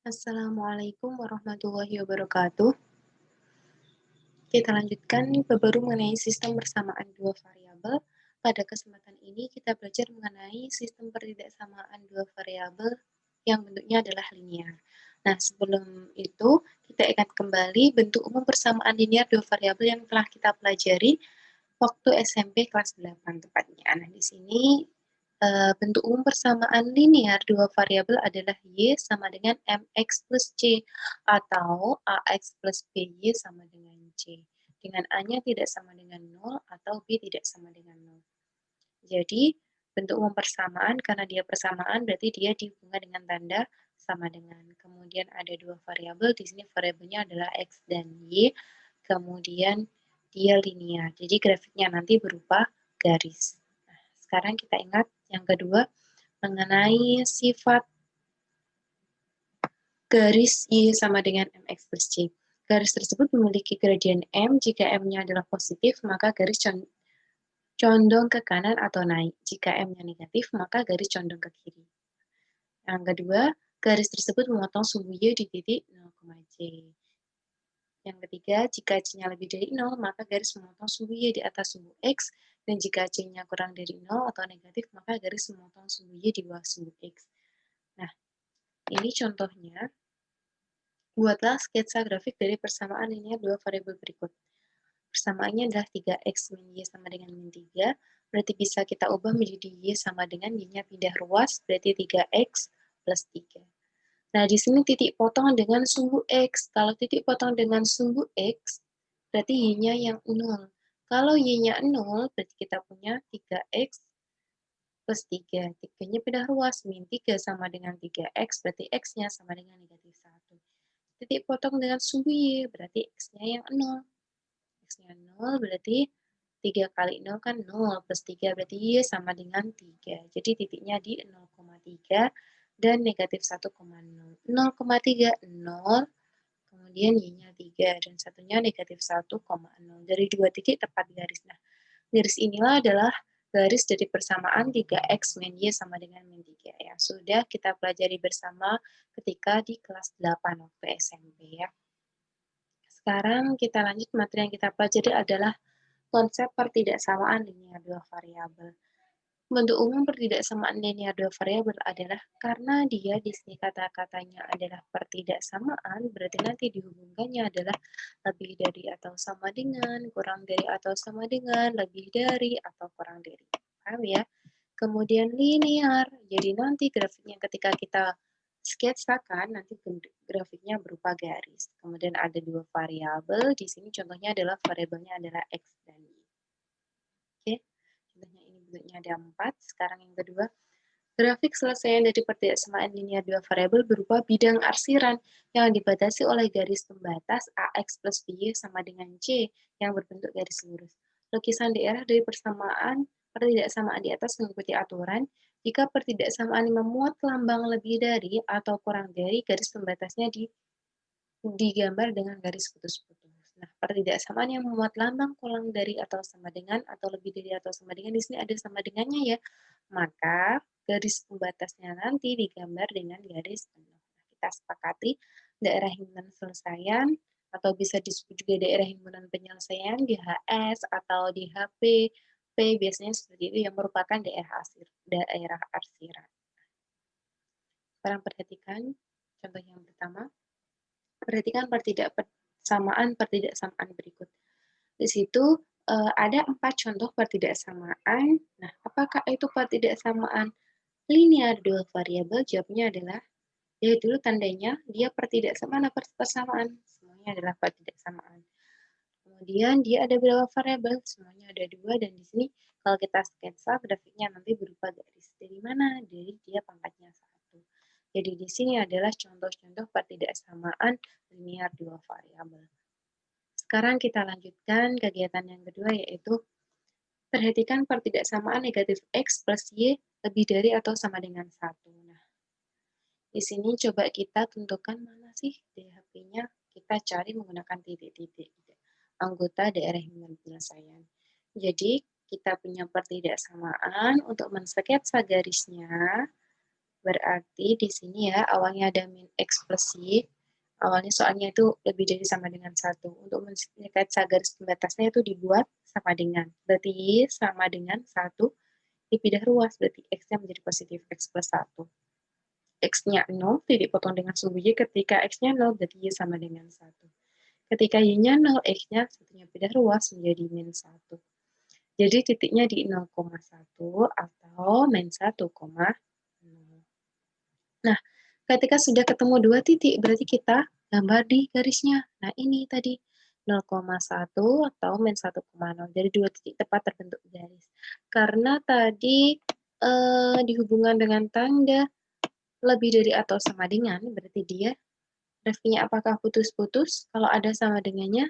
Assalamualaikum warahmatullahi wabarakatuh. Kita lanjutkan baru mengenai sistem persamaan dua variabel. Pada kesempatan ini kita belajar mengenai sistem pertidaksamaan dua variabel yang bentuknya adalah linear. Nah, sebelum itu kita ingat kembali bentuk umum persamaan linear dua variabel yang telah kita pelajari waktu SMP kelas 8 tepatnya. Nah, di sini bentuk umum persamaan linear dua variabel adalah Y sama dengan MX plus C atau AX plus BY sama dengan C. Dengan A-nya tidak sama dengan 0 atau B tidak sama dengan 0. Jadi, bentuk umum persamaan, karena dia persamaan berarti dia dihubungkan dengan tanda sama dengan. Kemudian ada dua variabel, di sini variabelnya adalah X dan Y. Kemudian dia linear. Jadi grafiknya nanti berupa garis. Nah, sekarang kita ingat yang kedua mengenai sifat garis Y sama dengan MX plus C. Garis tersebut memiliki gradien M. Jika M-nya adalah positif, maka garis condong ke kanan atau naik. Jika M-nya negatif, maka garis condong ke kiri. Yang kedua, garis tersebut memotong sumbu Y di titik 0, C. Yang ketiga, jika C-nya lebih dari 0, maka garis memotong sumbu Y di atas sumbu X, dan jika C-nya kurang dari 0 atau negatif, maka garis memotong sumbu Y di bawah sumbu X. Nah, ini contohnya. Buatlah sketsa grafik dari persamaan linear dua variabel berikut. Persamaannya adalah 3x min y sama dengan min 3, berarti bisa kita ubah menjadi y sama dengan y-nya pindah ruas, berarti 3x plus 3. Nah, di sini titik potong dengan sumbu x. Kalau titik potong dengan sumbu x, berarti y-nya yang 0. Kalau y-nya 0, berarti kita punya 3x plus 3. 3-nya pindah ruas, min 3 sama dengan 3x, berarti x-nya sama dengan negatif 1. Titik potong dengan sumbu y, berarti x-nya yang 0. X-nya 0 berarti 3 kali 0 kan 0, plus 3 berarti Y sama dengan 3. Jadi titiknya di 0,3 dan negatif 1,0. 0,3, 0, kemudian Y-nya 3, dan satunya negatif 1,0. Dari dua titik tepat garis. Nah, garis inilah adalah garis dari persamaan 3x min Y sama dengan min 3. Ya, sudah kita pelajari bersama ketika di kelas 8 waktu SMP ya. Sekarang kita lanjut, materi yang kita pelajari adalah konsep pertidaksamaan linear dua variabel. Bentuk umum pertidaksamaan linear dua variabel adalah karena dia di sini kata-katanya adalah pertidaksamaan, berarti nanti dihubungkannya adalah lebih dari atau sama dengan, kurang dari atau sama dengan, lebih dari atau kurang dari. Paham ya? Kemudian linear, jadi nanti grafiknya ketika kita sketsakan, nanti grafiknya berupa garis. Kemudian ada dua variabel, di sini contohnya adalah variabelnya adalah X dan Y. Oke, contohnya ini bentuknya ada 4. Sekarang yang kedua, grafik selesaian dari pertidaksamaan linear dua variabel berupa bidang arsiran yang dibatasi oleh garis pembatas AX plus BY sama dengan C yang berbentuk garis lurus. Lukisan daerah dari persamaan pertidaksamaan di atas mengikuti aturan. Jika pertidaksamaan memuat lambang lebih dari atau kurang dari garis pembatasnya digambar dengan garis putus-putus. Nah, pertidaksamaan yang memuat lambang kurang dari atau sama dengan atau lebih dari atau sama dengan, di sini ada sama dengannya ya. Maka garis pembatasnya nanti digambar dengan garis penuh. Nah, kita sepakati daerah himpunan penyelesaian atau bisa disebut juga daerah himpunan penyelesaian di HS atau di HP. P biasanya seperti itu yang merupakan daerah arsiran. Sekarang perhatikan contoh yang pertama. Perhatikan pertidaksamaan berikut. Di situ ada 4 contoh pertidaksamaan. Nah, apakah itu pertidaksamaan linear dua variabel? Jawabnya adalah, lihat dulu tandanya, dia pertidaksamaan atau persamaan? Semuanya adalah pertidaksamaan. Kemudian dia ada berapa variabel? Semuanya ada 2, dan di sini kalau kita sketsa grafiknya nanti berupa garis. Dari mana? Dari dia pangkatnya 1. Jadi di sini adalah contoh-contoh pertidaksamaan linear dua variabel. Sekarang kita lanjutkan kegiatan yang kedua, yaitu perhatikan pertidaksamaan negatif X plus Y lebih dari atau sama dengan 1. Nah, di sini coba kita tentukan mana sih DHP-nya. Kita cari menggunakan titik-titik anggota daerah himpunan penyelesaian. Jadi, kita punya pertidaksamaan untuk mensketsa garisnya. Berarti di sini ya, awalnya ada min X plus Y, awalnya soalnya itu lebih dari sama dengan 1. Untuk mendekat garis pembatasnya itu dibuat sama dengan. Berarti Y sama dengan 1 dipindah ruas, berarti X-nya menjadi positif, X plus 1. X-nya 0, titik potong dengan sumbu Y, ketika X-nya 0, berarti Y sama dengan 1. Ketika Y-nya 0, X-nya satunya pindah ruas menjadi min 1. Jadi titiknya di 0,1 atau min 1,0. Nah, ketika sudah ketemu dua titik, berarti kita gambar di garisnya. Nah, ini tadi 0,1 atau min 1,0. Jadi dua titik tepat terbentuk garis. Karena tadi dihubungkan dengan tanda lebih dari atau sama dengan, berarti dia ref-nya apakah putus-putus? Kalau ada sama dengannya,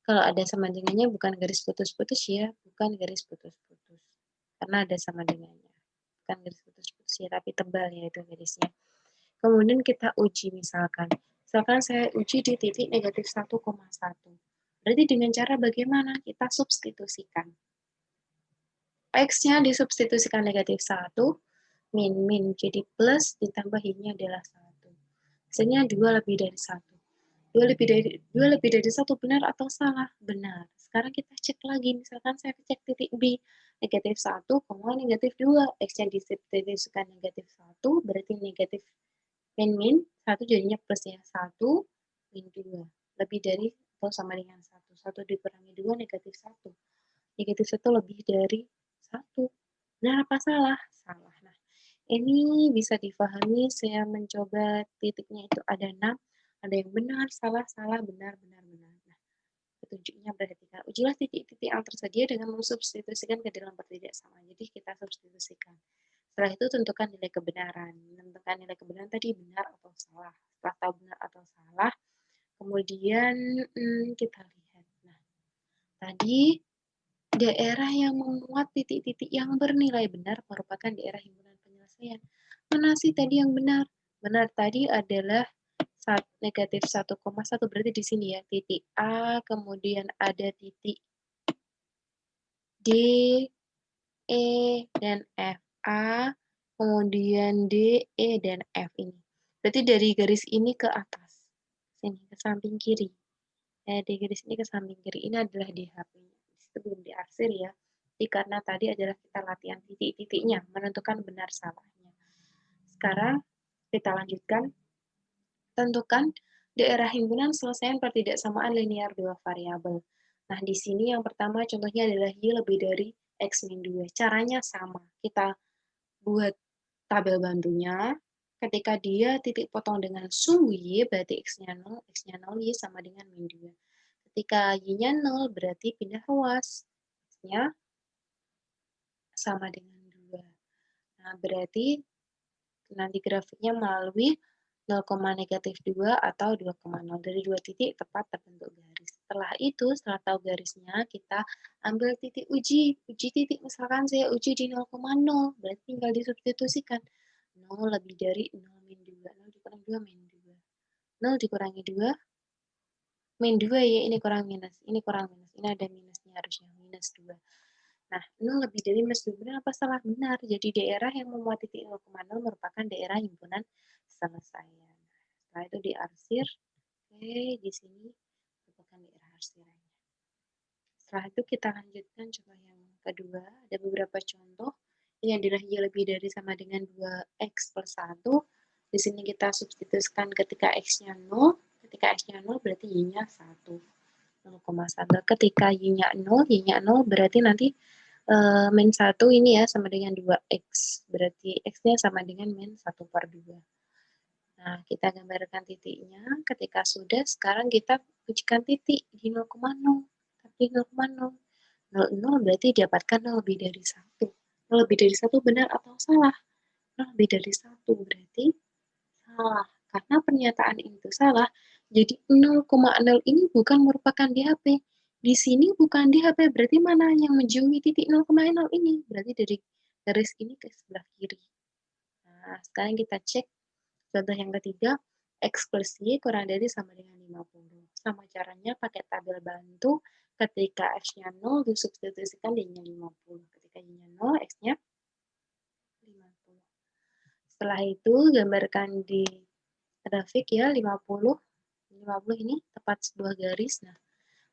kalau ada sama dengannya bukan garis putus-putus ya, bukan garis putus-putus. Karena ada sama dengannya. Bukan garis putus-putus ya, tapi tebal ya itu garisnya. Kemudian kita uji misalkan. Misalkan saya uji di titik negatif 1,1. Berarti dengan cara bagaimana? Kita substitusikan. X-nya disubstitusikan negatif 1, min jadi plus, ditambah Y-nya adalah 1. Hasilnya 2 lebih dari 1. 2 lebih dari 1 benar atau salah? Benar. Sekarang kita cek lagi, misalkan saya cek titik B, negatif 1, negatif 2. X-nya disubstitusikan negatif 1, berarti negatif min 1 jadinya plus ya. 1, min 2. Lebih dari atau sama dengan 1. 1 dikurangi 2, negatif 1. Negatif 1 lebih dari 1. Benar apa salah? Salah. Nah, ini bisa difahami, saya mencoba titiknya itu ada 6, ada yang benar, salah, salah, benar, benar, benar. Nah, petunjuknya perhatikan. Ujilah titik-titik yang tersedia dengan mensubstitusikan ke dalam pertidak sama. Jadi kita substitusikan. Setelah itu tentukan nilai kebenaran. Menentukan nilai kebenaran tadi benar atau salah. Setelah tahu benar atau salah, kemudian kita lihat. Nah, tadi daerah yang memuat titik-titik yang bernilai benar merupakan daerah himpunan penyelesaian. Mana sih tadi yang benar? Benar tadi adalah negatif 1,1, berarti di sini ya, titik A, kemudian ada titik D, E, dan F. A, kemudian D, E, dan F ini. Berarti dari garis ini ke atas. Sini, ke samping kiri. Di garis ini ke samping kiri. Ini adalah DHP-nya. Itu belum diarsir ya. Jadi karena tadi adalah kita latihan titik-titiknya, menentukan benar salahnya. Sekarang kita lanjutkan. Tentukan daerah himpunan selesaian pertidaksamaan linear dua variabel. Nah, di sini yang pertama contohnya adalah Y lebih dari X-2. Caranya sama. Kita buat tabel bantunya. Ketika dia titik potong dengan sumbu Y, berarti X-nya 0, X-nya 0, Y sama dengan min 2. Ketika Y-nya 0, berarti pindah ruas. X-nya sama dengan 2. Nah, berarti nanti grafiknya melalui 0, negatif 2 atau 2,0. Dari dua titik tepat terbentuk garis. Setelah itu, setelah tahu garisnya, kita ambil titik uji. Uji titik, misalkan saya uji di 0,0, berarti tinggal disubstitusikan. 0 lebih dari 0 min 2. 0 dikurangi 2 min 2. 0 dikurangi 2, min 2 ya, ini kurang minus. Ini kurang minus. Ini ada minusnya harusnya, minus 2. Nah, 0 lebih dari minus 2 benar apa salah? Benar. Jadi daerah yang memuat titik 0,0 merupakan daerah himpunan selesaian. Setelah itu diarsir. Oke, di sini merupakan daerah arsirannya. Setelah itu kita lanjutkan coba yang kedua. Ada beberapa contoh. Ini adalah Y lebih dari sama dengan 2X plus 1. Di sini kita substitusikan ketika X-nya 0. Ketika X-nya 0 berarti Y-nya 1. 0,1. Ketika Y-nya 0, Y-nya 0 berarti nanti min 1 ini ya sama dengan 2X. Berarti X-nya sama dengan min 1/2. Nah, kita gambarkan titiknya. Ketika sudah, sekarang kita ujikan titik di 0,0. Tapi 0,0. 0,0 berarti dapatkan 0 lebih dari 1. 0 lebih dari 1 benar atau salah? 0 lebih dari 1 berarti salah. Karena pernyataan itu salah, jadi 0,0 ini bukan merupakan DHP. Di sini bukan DHP, berarti mana yang menjauhi titik 0,0 ini? Berarti dari garis ini ke sebelah kiri. Nah, sekarang kita cek contoh yang ketiga, X plus Y kurang dari sama dengan 50. Sama caranya pakai tabel bantu, ketika X-nya 0 disubstitusikan D-nya 50. Ketika Y-nya 0, X-nya 50. Setelah itu gambarkan di grafik ya 50 ini tepat sebuah garis. Nah,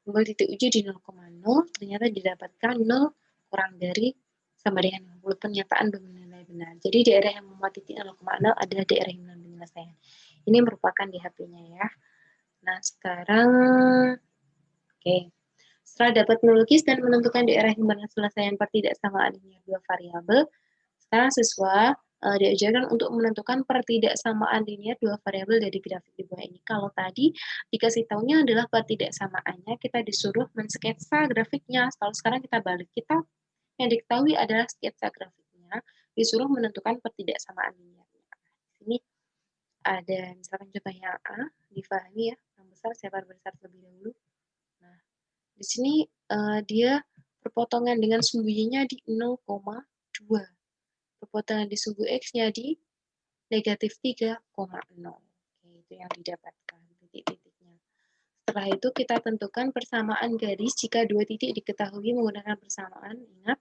mengambil titik uji di 0,0 ternyata didapatkan 0 kurang dari sama dengan 50. Pernyataan bernilai benar. Jadi daerah yang memuat titik 0,0 adalah daerah yang benar penyelesaian. Ini merupakan di HP-nya ya. Nah, sekarang oke. Setelah dapat melukis dan menentukan daerah yang benar penyelesaian pertidaksamaan linear dua variabel, sekarang siswa diajarkan untuk menentukan pertidaksamaan linear dua variabel dari grafik di bawah ini. Kalau tadi dikasih tahunya adalah pertidaksamaannya, kita disuruh mensketsa grafiknya. Kalau sekarang kita balik, kita yang diketahui adalah sketsa grafiknya, disuruh menentukan pertidaksamaan linearnya. Ini ada misalkan contoh yang A, difahami ya, yang besar saya besar terlebih dahulu. Nah, di sini dia perpotongan dengan sumbu Y-nya di 0,2. Perpotongan di sumbu X-nya di negatif 3,0. Oke, itu yang didapatkan titik-titiknya. Setelah itu kita tentukan persamaan garis jika dua titik diketahui menggunakan persamaan. Ingat,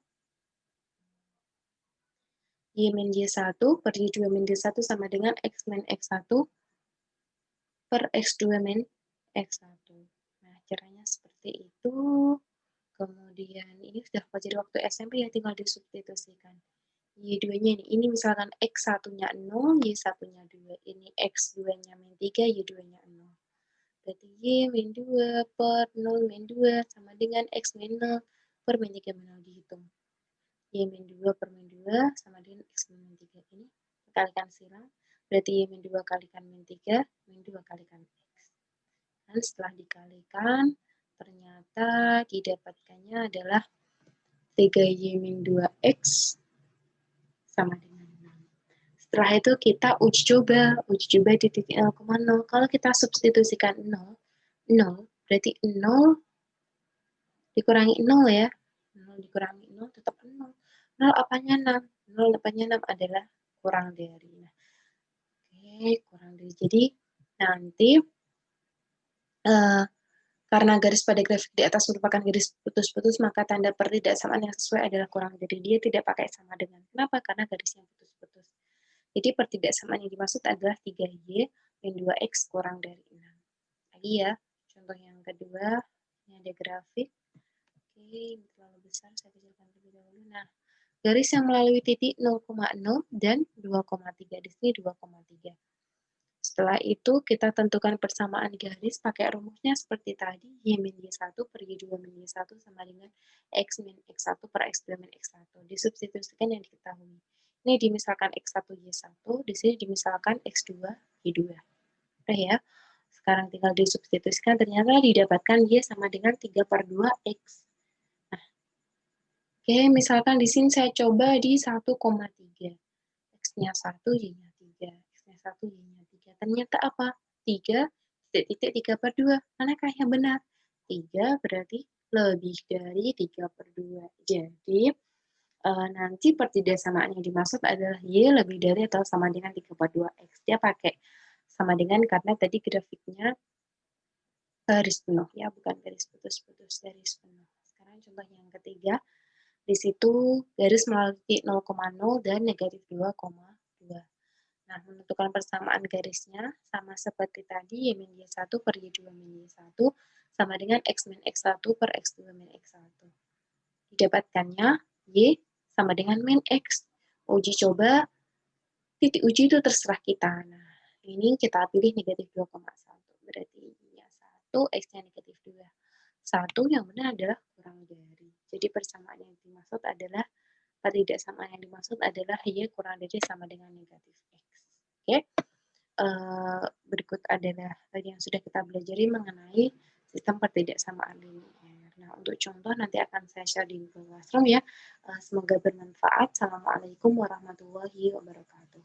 Y min Y1 per Y2 min Y1 sama dengan X min X1 per X2 min X1. Nah, caranya seperti itu. Kemudian ini sudah pelajari waktu SMP ya, tinggal disubstitusikan. Y2-nya ini misalkan X1-nya 0, Y1-nya 2. Ini X2-nya min 3, Y2-nya 0. Berarti Y min 2 per 0 min 2 sama dengan X min 0 per min 3 min 0 dihitung. Y min 2 per min 2 sama dengan X min 3. Ini kalikan silang. Berarti Y min 2 kalikan min 3, min 2 kalikan X. Dan setelah dikalikan, ternyata didapatkannya adalah 3Y min 2X sama dengan 6. Setelah itu kita uji coba di titik 0,0. Kalau kita substitusikan 0, 0 berarti 0 dikurangi 0 ya. 0 dikurangi 0 tetap 0. 0 apanya 6? 0 apanya 6 adalah kurang dari. Nah, oke, kurang dari. Jadi nanti karena garis pada grafik di atas merupakan garis putus-putus, maka tanda pertidaksamaan yang sesuai adalah kurang dari. Dia tidak pakai sama dengan. Kenapa? Karena garisnya putus-putus. Jadi pertidaksamaan yang dimaksud adalah 3Y min 2X kurang dari 6. Lagi ya, contoh yang kedua, ini ada grafik. Oke, ini terlalu besar, saya kecilkan terlebih dahulu. Nah, garis yang melalui titik 0,0 dan 2,3. Di sini 2,3. Setelah itu, kita tentukan persamaan garis pakai rumusnya seperti tadi, Y min Y1 per Y2 min Y1 sama dengan X min X1 per X2 min X1. Disubstitusikan yang diketahui. Ini dimisalkan X1 Y1, di sini dimisalkan X2 Y2. Udah ya. Sekarang tinggal disubstitusikan, ternyata didapatkan Y sama dengan 3 per 2X. Nah, oke, misalkan di sini saya coba di 1,3. X-nya 1, Y-nya 3. X-nya 1, Y-nya 3. Ternyata apa? 3, titik-titik 3 per 2. Manakah yang benar? 3 berarti lebih dari 3 per 2. Jadi, nanti pertidaksamaan yang dimaksud adalah Y lebih dari atau sama dengan 3 per 2X. Dia pakai sama dengan karena tadi grafiknya garis penuh ya, bukan garis putus-putus, garis penuh. Sekarang contoh yang ketiga, di situ garis melalui 0,0 dan negatif 2,2. Nah, menentukan persamaan garisnya sama seperti tadi, Y min Y1 per Y2 min Y1 sama dengan X min X1 per X2 min X1. Didapatkannya Y sama dengan min X. Uji coba, titik uji itu terserah kita. Nah, ini kita pilih negatif 2,1. Berarti Y-nya 1, X-nya negatif 2. 1 yang benar adalah kurang dari. Jadi persamaan yang dimaksud adalah, pertidaksamaan yang dimaksud adalah Y kurang dari sama dengan negatif X. Oke, berikut adalah yang sudah kita pelajari mengenai sistem pertidaksamaan linear. Nah, untuk contoh nanti akan saya share di Google Classroom ya. Semoga bermanfaat. Assalamualaikum warahmatullahi wabarakatuh.